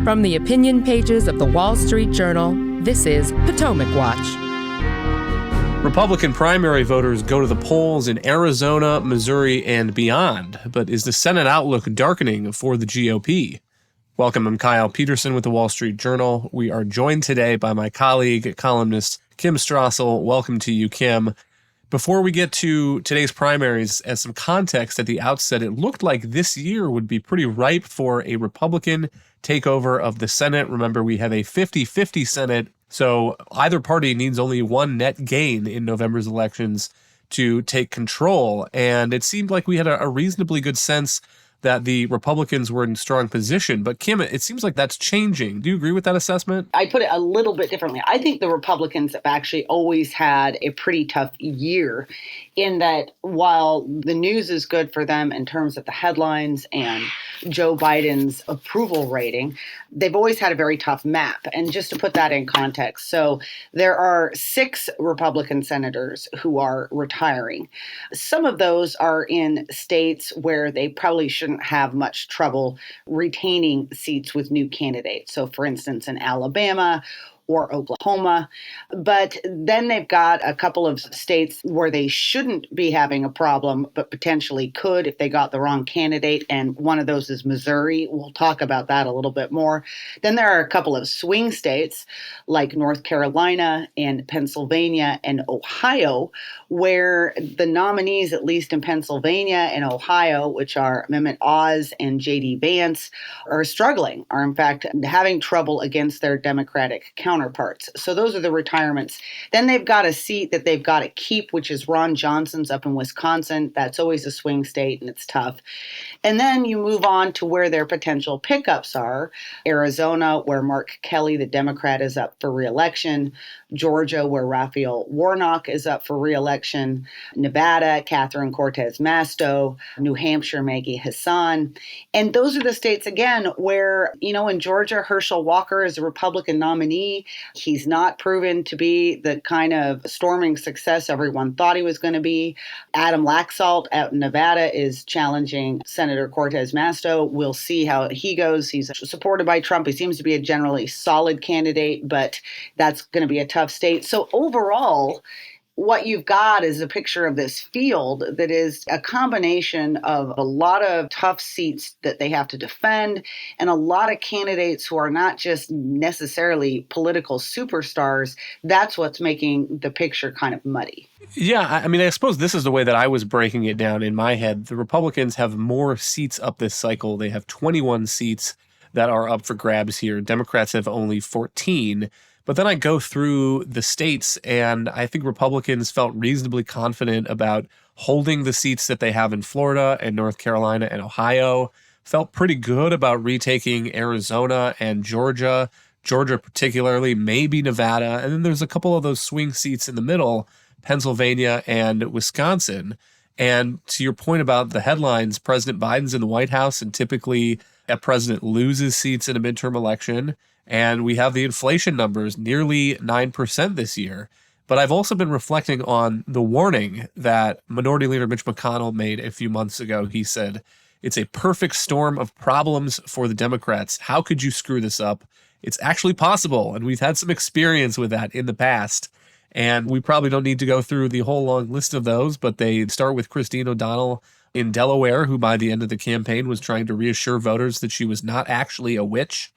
From the opinion pages of the Wall Street Journal, this is Potomac Watch. Republican primary voters go to the polls in Arizona, Missouri, and beyond. But is the Senate outlook darkening for the GOP? Welcome, I'm Kyle Peterson with the Wall Street Journal. We are joined today by my colleague, columnist Kim Strassel. Welcome to you, Kim. Before we get to today's primaries, as some context at the outset, it looked like this year would be pretty ripe for a Republican takeover of the Senate. Remember, we have a 50-50 Senate, so either party needs only one net gain in November's elections to take control. And it seemed like we had a reasonably good sense that the Republicans were in strong position. But Kim, it seems like that's changing. Do you agree with that assessment? I put it a little bit differently. I think the Republicans have actually always had a pretty tough year in that while the news is good for them in terms of the headlines and Joe Biden's approval rating, they've always had a very tough map. And just to put that in context, so there are 6 Republican senators who are retiring. Some of those are in states where they probably shouldn't have much trouble retaining seats with new candidates. So, for instance, in Alabama or Oklahoma. But then they've got a couple of states where they shouldn't be having a problem, but potentially could if they got the wrong candidate. And one of those is Missouri. We'll talk about that a little bit more. Then there are a couple of swing states like North Carolina and Pennsylvania and Ohio, where the nominees, at least in Pennsylvania and Ohio, which are Mehmet Oz and J.D. Vance, are struggling, are in fact having trouble against their Democratic counterparts. So those are the retirements. Then they've got a seat that they've got to keep, which is Ron Johnson's up in Wisconsin. That's always a swing state and it's tough. And then you move on to where their potential pickups are. Arizona, where Mark Kelly, the Democrat, is up for re-election. Georgia, where Raphael Warnock is up for re-election. Nevada, Catherine Cortez Masto. New Hampshire, Maggie Hassan. And those are the states, again, where, in Georgia, Herschel Walker is a Republican nominee. He's not proven to be the kind of storming success everyone thought he was going to be. Adam Laxalt out in Nevada is challenging Senator Cortez Masto. We'll see how he goes. He's supported by Trump. He seems to be a generally solid candidate, but that's going to be a tough state. So overall, what you've got is a picture of this field that is a combination of a lot of tough seats that they have to defend and a lot of candidates who are not just necessarily political superstars. That's what's making the picture kind of muddy. Yeah, I suppose this is the way that I was breaking it down in my head. The Republicans have more seats up this cycle. They have 21 seats that are up for grabs here. Democrats have only 14. But then I go through the states, and I think Republicans felt reasonably confident about holding the seats that they have in Florida and North Carolina and Ohio, felt pretty good about retaking Arizona and Georgia particularly, maybe Nevada. And then there's a couple of those swing seats in the middle, Pennsylvania and Wisconsin. And to your point about the headlines, President Biden's in the White House, and typically a president loses seats in a midterm election. And we have the inflation numbers, nearly 9% this year. But I've also been reflecting on the warning that Minority Leader Mitch McConnell made a few months ago. He said, it's a perfect storm of problems for the Democrats. How could you screw this up? It's actually possible. And we've had some experience with that in the past. And we probably don't need to go through the whole long list of those, but they start with Christine O'Donnell in Delaware, who by the end of the campaign was trying to reassure voters that she was not actually a witch.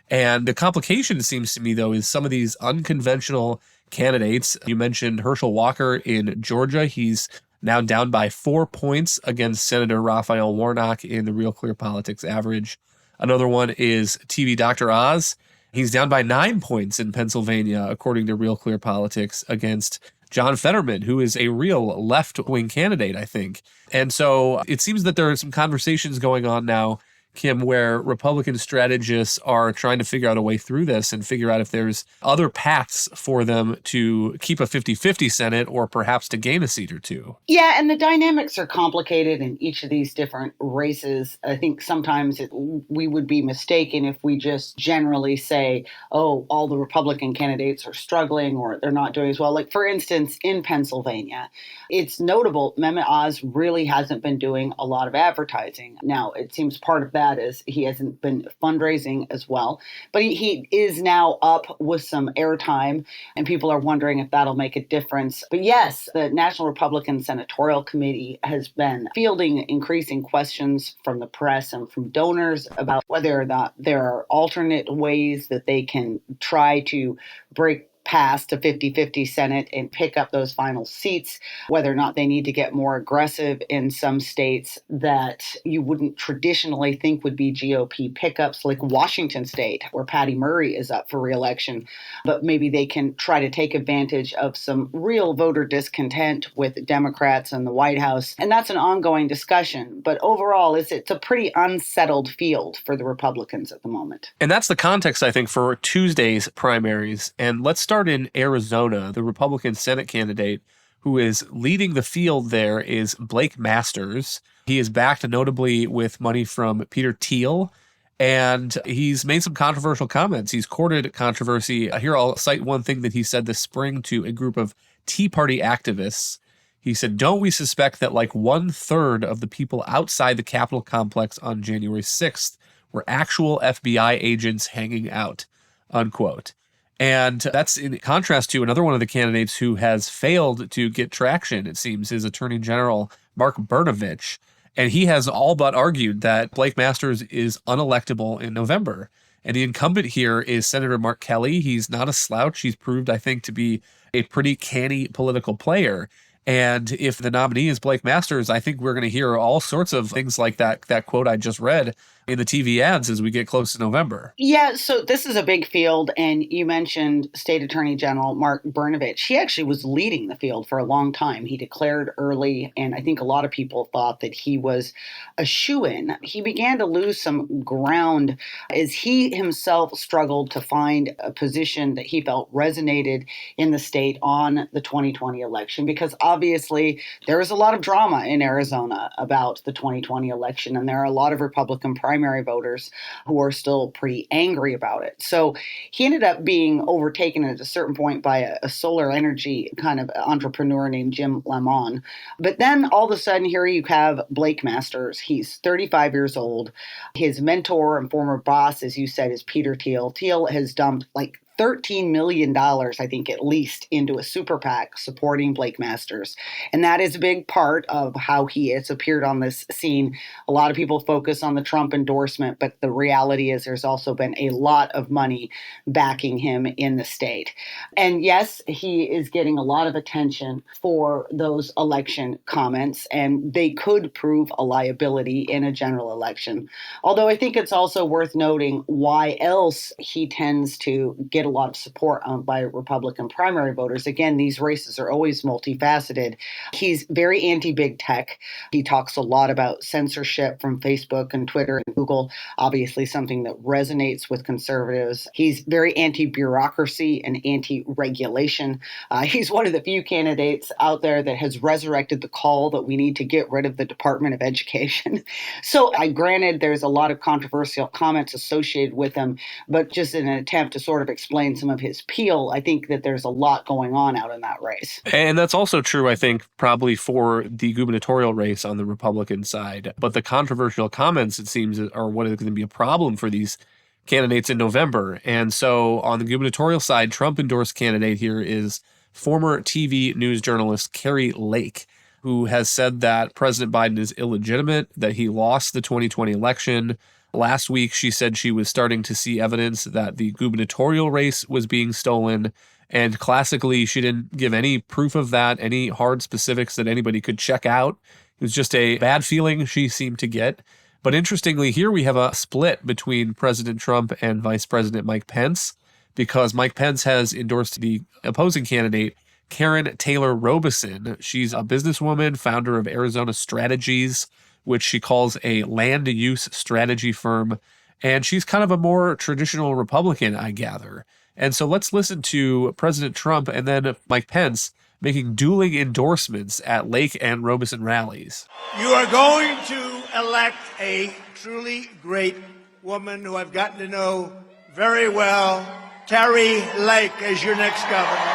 And the complication, it seems to me, though, is some of these unconventional candidates. You mentioned Herschel Walker in Georgia. He's now down by 4 points against Senator Raphael Warnock in the Real Clear Politics average. Another one is TV Dr. Oz. He's down by 9 points in Pennsylvania, according to Real Clear Politics, against John Fetterman, who is a real left-wing candidate, I think. And so it seems that there are some conversations going on now, Kim, where Republican strategists are trying to figure out a way through this and figure out if there's other paths for them to keep a 50-50 Senate or perhaps to gain a seat or two. Yeah, and the dynamics are complicated in each of these different races. I think sometimes we would be mistaken if we just generally say, oh, all the Republican candidates are struggling or they're not doing as well. Like, for instance, in Pennsylvania, it's notable Mehmet Oz really hasn't been doing a lot of advertising. Now, it seems part of that bad as he hasn't been fundraising as well. But he is now up with some airtime, and people are wondering if that'll make a difference. But yes, the National Republican Senatorial Committee has been fielding increasing questions from the press and from donors about whether or not there are alternate ways that they can try to break past a 50-50 Senate and pick up those final seats, whether or not they need to get more aggressive in some states that you wouldn't traditionally think would be GOP pickups, like Washington State, where Patty Murray is up for re-election. But maybe they can try to take advantage of some real voter discontent with Democrats in the White House. And that's an ongoing discussion. But overall, it's a pretty unsettled field for the Republicans at the moment. And that's the context, I think, for Tuesday's primaries. And let's start in Arizona. The Republican Senate candidate who is leading the field there is Blake Masters. He is backed notably with money from Peter Thiel, and he's made some controversial comments. He's courted controversy. Here, I'll cite one thing that he said this spring to a group of Tea Party activists. He said, "Don't we suspect that like 1/3 of the people outside the Capitol complex on January 6th were actual FBI agents hanging out," unquote. And that's in contrast to another one of the candidates who has failed to get traction, it seems, his Attorney General, Mark Brnovich. And he has all but argued that Blake Masters is unelectable in November. And the incumbent here is Senator Mark Kelly. He's not a slouch. He's proved, I think, to be a pretty canny political player. And if the nominee is Blake Masters, I think we're going to hear all sorts of things like that quote I just read in the TV ads as we get close to November. Yeah, so this is a big field, and you mentioned State Attorney General Mark Brnovich. He actually was leading the field for a long time. He declared early, and I think a lot of people thought that he was a shoo-in. He began to lose some ground as he himself struggled to find a position that he felt resonated in the state on the 2020 election, because obviously there was a lot of drama in Arizona about the 2020 election, and there are a lot of Republican primary voters who are still pretty angry about it. So he ended up being overtaken at a certain point by a solar energy kind of entrepreneur named Jim Lemon. But then all of a sudden, here you have Blake Masters. He's 35 years old. His mentor and former boss, as you said, is Peter Thiel. Thiel has dumped like $13 million, I think, at least, into a super PAC supporting Blake Masters. And that is a big part of how he has appeared on this scene. A lot of people focus on the Trump endorsement, but the reality is there's also been a lot of money backing him in the state. And yes, he is getting a lot of attention for those election comments, and they could prove a liability in a general election. Although I think it's also worth noting why else he tends to get a lot of support by Republican primary voters. Again, these races are always multifaceted. He's very anti-big tech. He talks a lot about censorship from Facebook and Twitter and Google, obviously something that resonates with conservatives. He's very anti-bureaucracy and anti-regulation. He's one of the few candidates out there that has resurrected the call that we need to get rid of the Department of Education. So granted, there's a lot of controversial comments associated with him, but just in an attempt to sort of explain some of his appeal, I think that there's a lot going on out in that race. And that's also true, I think, probably for the gubernatorial race on the Republican side. But the controversial comments, it seems, are what is going to be a problem for these candidates in November. And so on the gubernatorial side, Trump-endorsed candidate here is former TV news journalist Kari Lake, who has said that President Biden is illegitimate, that he lost the 2020 election. Last week, she said she was starting to see evidence that the gubernatorial race was being stolen. And classically, she didn't give any proof of that, any hard specifics that anybody could check out. It was just a bad feeling she seemed to get. But interestingly, here we have a split between President Trump and Vice President Mike Pence, because Mike Pence has endorsed the opposing candidate, Karen Taylor Robison. She's a businesswoman, founder of Arizona Strategies, which she calls a land use strategy firm. And she's kind of a more traditional Republican, I gather. And so let's listen to President Trump and then Mike Pence making dueling endorsements at Lake and Robison rallies. You are going to elect a truly great woman who I've gotten to know very well, Kari Lake, as your next governor.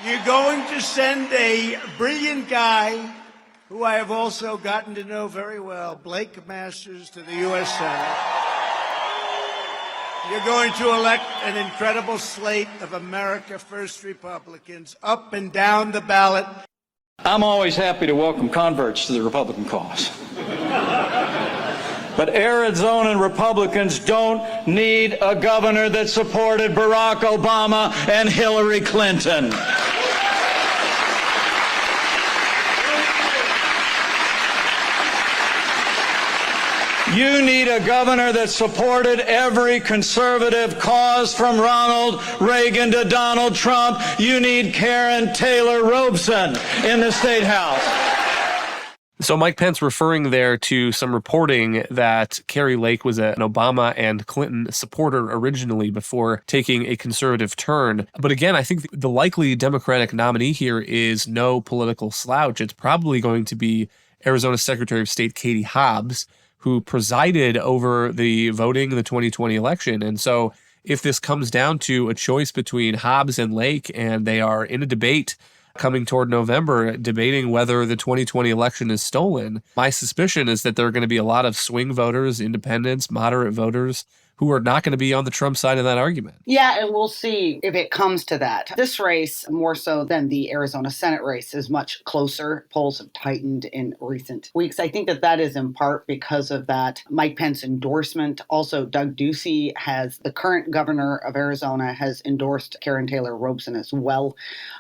You're going to send a brilliant guy who I have also gotten to know very well, Blake Masters, to the U.S. Senate. You're going to elect an incredible slate of America First Republicans up and down the ballot. I'm always happy to welcome converts to the Republican cause. But Arizona Republicans don't need a governor that supported Barack Obama and Hillary Clinton. You need a governor that supported every conservative cause from Ronald Reagan to Donald Trump. You need Karen Taylor Robeson in the State House. So Mike Pence referring there to some reporting that Kari Lake was an Obama and Clinton supporter originally before taking a conservative turn. But again, I think the likely Democratic nominee here is no political slouch. It's probably going to be Arizona Secretary of State Katie Hobbs, who presided over the voting in the 2020 election. And so if this comes down to a choice between Hobbs and Lake, and they are in a debate coming toward November, debating whether the 2020 election is stolen, my suspicion is that there are going to be a lot of swing voters, independents, moderate voters, who are not going to be on the Trump side of that argument. Yeah, and we'll see if it comes to that. This race, more so than the Arizona Senate race, is much closer. Polls have tightened in recent weeks. I think that is in part because of that Mike Pence endorsement. Also, Doug Ducey, the current governor of Arizona, has endorsed Karen Taylor Robeson as well.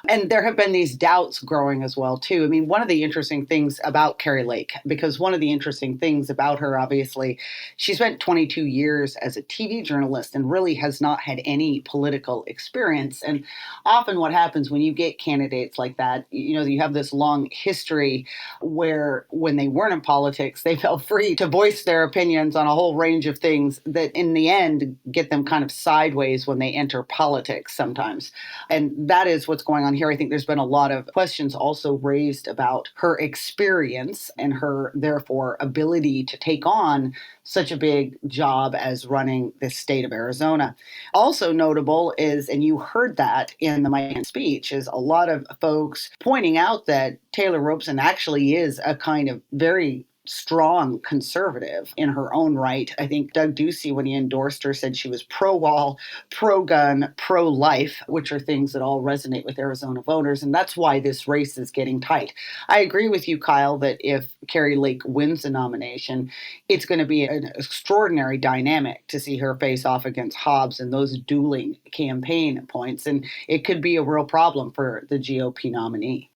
And there have been these doubts growing as well, too. I mean, one of the interesting things about Kari Lake, because one of the interesting things about her, obviously, she spent 22 years as a TV journalist and really has not had any political experience. And often what happens when you get candidates like that, you have this long history where when they weren't in politics, they felt free to voice their opinions on a whole range of things that in the end get them kind of sideways when they enter politics sometimes. And that is what's going on here. I think there's been a lot of questions also raised about her experience and her, therefore, ability to take on such a big job as running this state of Arizona. Also notable is, and you heard that in the Mike Pence speech, is a lot of folks pointing out that Taylor Robeson actually is a kind of very strong conservative in her own right. I think Doug Ducey, when he endorsed her, said she was pro-wall, pro-gun, pro-life, which are things that all resonate with Arizona voters. And that's why this race is getting tight. I agree with you, Kyle, that if Kari Lake wins the nomination, it's going to be an extraordinary dynamic to see her face off against Hobbs and those dueling campaign points. And it could be a real problem for the GOP nominee.